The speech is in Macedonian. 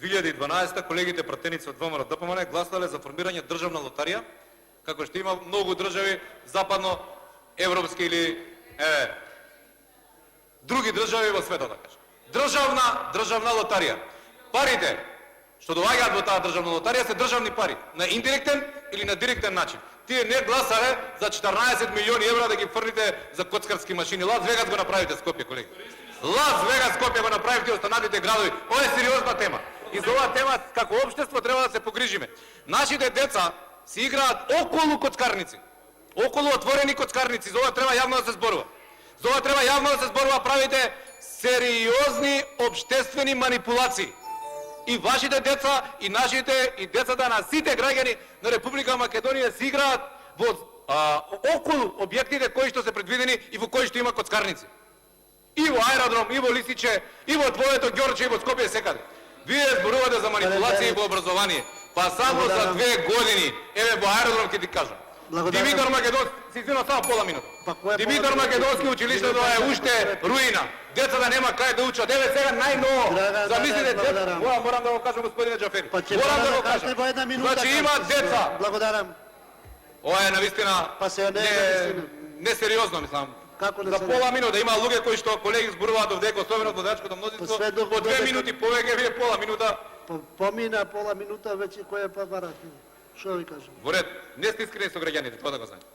2012 колегите пратеници од ВМРО ДПМН гласале за формирање државна лотарија, како што има многу држави западно европски или други држави во светот, да кажем. Државна лотарија. Парите што доаѓаат во таа државна лотарија се државни пари, на индиректен или на директен начин. Тие не гласале за 14 милиони евра да ги фрлите за коцкарски машини. Лас Вегас го направите, Скопје, колеги. Лас Вегас, Скопје го направите и останатите градови. Ова е сериозна тема. И за оваа тема како општество треба да се погрижиме. Нашите деца си играат околу коцкарници. Околу отворени коцкарници. За ова треба јавно да се зборува. За ова треба јавно да се зборува, правите сериозни општествени манипулации. И вашите деца, и нашите, и децата на сите граѓани на Република Македонија се играат во околу објектите кои што се предвидени и во кои што има коцкарници. И во аеродром, и во Лисиче, и во твоето Ѓорче, и во Скопје, секаде. Вие зборувате за манипулации во образование. Па само за 2 години, еве во аеродром ќе ти кажам. Димитар Македонски, си извинувам само пола минута. Димитар Македонски училиштето е уште руина. Децата нема кај да учат. Еве сега најново. Замислите, морам да го кажам, господине Џафери. Морам да го кажам. Значи има деца. Благодарам. Ова е навистина несериозно, мислам. За пола минута има луѓе кои што колеги зборуваат овде, особено од водачкото мнозинство, по 2 минути повеќе, вие пола минута. Помина пола минута, веќе кој е па барат. Што ви кажам? Во ред, не сте искрени со граѓаните, тоа да го знаете.